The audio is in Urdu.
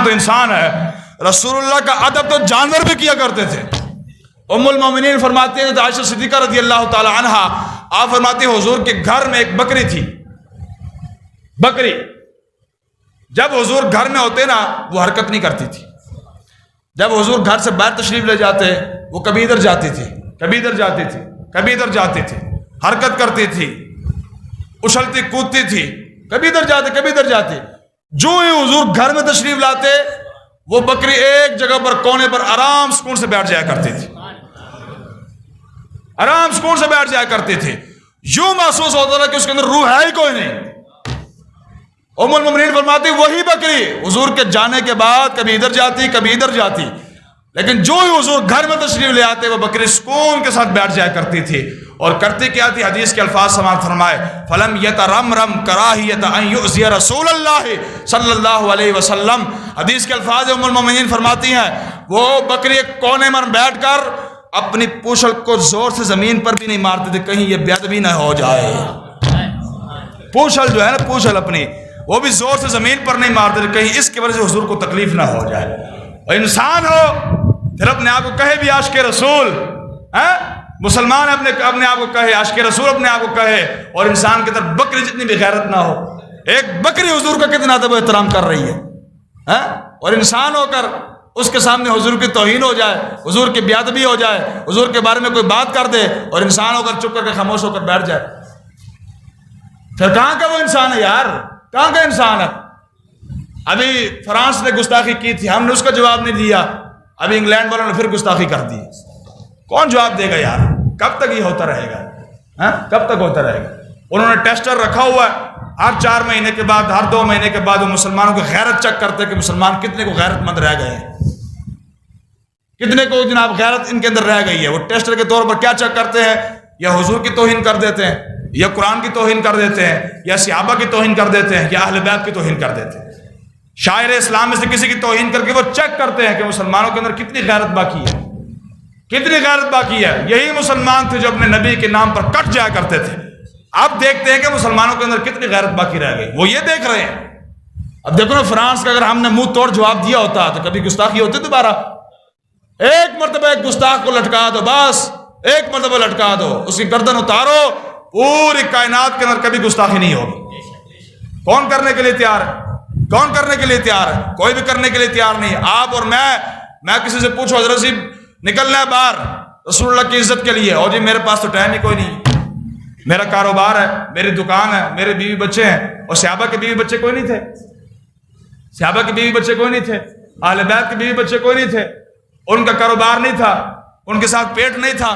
تو انسان ہے. رسول اللہ کا ادب تو جانور بھی کیا کرتے تھے. ام المومنین فرماتے ہیں عائشہ صدیقہ رضی اللہ تعالی عنہا، آپ فرماتے ہیں حضور کے گھر میں ایک بکری تھی. بکری جب حضور گھر میں ہوتے نا وہ حرکت نہیں کرتی تھی. جب حضور گھر سے باہر تشریف لے جاتے وہ کبھی ادھر جاتی تھی، کبھی ادھر جاتی تھی، کبھی ادھر جاتی تھی، حرکت کرتی تھی، اچھلتی کودتی تھی، کبھی ادھر جاتے کبھی ادھر جاتی. جو ہی حضور گھر میں تشریف لاتے وہ بکری ایک جگہ پر کونے پر آرام سکون سے بیٹھ جایا کرتی تھی، آرام سکون سے بیٹھ جایا کرتی تھی. یوں محسوس ہوتا تھا کہ اس کے اندر روح ہے ہی کوئی نہیں. ام المومنین فرماتی وہی بکری حضور کے جانے کے بعد کبھی ادھر جاتی کبھی ادھر جاتی، لیکن جو ہی حضور گھر میں تشریف لے آتے وہ بکری سکون کے ساتھ بیٹھ جایا کرتی تھی. اور کرتی کیا تھی؟ حدیث کے الفاظ سماعت فرمائے، فلم یترمرم کراہیت ان یؤذی رسول اللہ صلی اللہ علیہ وسلم. حدیث کے الفاظ ام المومنین فرماتی ہیں وہ بکری ایک کونے میں بیٹھ کر اپنی پوچھل کو زور سے زمین پر بھی نہیں مارتے تھے کہیں یہ بے ادبی نہ ہو جائے. پوچھل جو ہے نا، پوچھل اپنی وہ بھی زور سے زمین پر نہیں مارتے تھے کہیں اس کی وجہ سے حضور کو تکلیف نہ ہو جائے. اور انسان ہو پھر اپنے آپ کو کہے بھی عاشق رسول، مسلمان اپنے آپ کو کہے عاشق رسول، اپنے آپ کو کہے، اور انسان کے اندر بکری جتنی بھی غیرت نہ ہو. ایک بکری حضور کا کتنا ادب و احترام کر رہی ہے، اور انسان ہو کر اس کے سامنے حضور کی توہین ہو جائے، حضور کی بے ادبی ہو جائے، حضور کے بارے میں کوئی بات کر دے اور انسان ہو کر چپ کر کے خاموش ہو کر بیٹھ جائے. پھر کہاں کا وہ انسان ہے یار؟ کہاں کا انسان ہے؟ ابھی فرانس نے گستاخی کی تھی، ہم نے اس کا جواب نہیں دیا، ابھی انگلینڈ والوں نے پھر گستاخی کر دی. کون جواب دے گا یار؟ کب تک یہ ہوتا رہے گا؟ کب تک ہوتا رہے گا؟ انہوں نے ٹیسٹر رکھا ہوا ہے، ہر 4 مہینے کے بعد، ہر 2 مہینے کے بعد وہ مسلمانوں کی غیرت چیک کرتے کہ مسلمان کتنے کو غیرت مند رہ گئے ہیں، کتنے کو جناب غیرت ان کے اندر رہ گئی ہے. وہ ٹیسٹر کے طور پر کیا چیک کرتے ہیں؟ یا حضور کی توہین کر دیتے ہیں، یا قرآن کی توہین کر دیتے ہیں، یا صحابہ کی توہین کر دیتے ہیں، یا اہل بیت کی توہین کر دیتے ہیں. شاعر اسلام میں سے کسی کی توہین کر کے وہ چیک کرتے ہیں کہ مسلمانوں کے اندر کتنی غیرت باقی ہے، کتنی غیرت باقی ہے. یہی مسلمان تھے جو اپنے نبی کے نام پر کٹ جایا کرتے تھے. اب دیکھتے ہیں کہ مسلمانوں کے اندر کتنی غیرت باقی رہ گئی، وہ یہ دیکھ رہے ہیں. اب دیکھو نا، فرانس کا اگر ہم نے منہ توڑ جواب دیا ہوتا تو کبھی گستاخی ہوتی دوبارہ. ایک مرتبہ ایک گستاخ کو لٹکا دو، بس ایک مرتبہ لٹکا دو، اس کی گردن اتارو، پوری کائنات کے اندر کبھی گستاخی نہیں ہوگی. کون کرنے کے لیے تیار ہے؟ کون کرنے کے لیے تیار ہے؟ کوئی بھی کرنے کے لیے تیار نہیں. آپ اور میں کسی سے پوچھو حضرت سی نکلنا ہے باہر رسول اللہ کی عزت کے لیے، اور جی میرے پاس تو ٹائم ہی کوئی نہیں، میرا کاروبار ہے، میری دکان ہے، میرے بیوی بچے ہیں. اور صحابہ کے بیوی بچے کوئی نہیں تھے، صحابہ کے بیوی بچے کوئی نہیں تھے، اہل بیت کے بیوی بچے کوئی نہیں تھے، ان کا کاروبار نہیں تھا، ان کے ساتھ پیٹ نہیں تھا.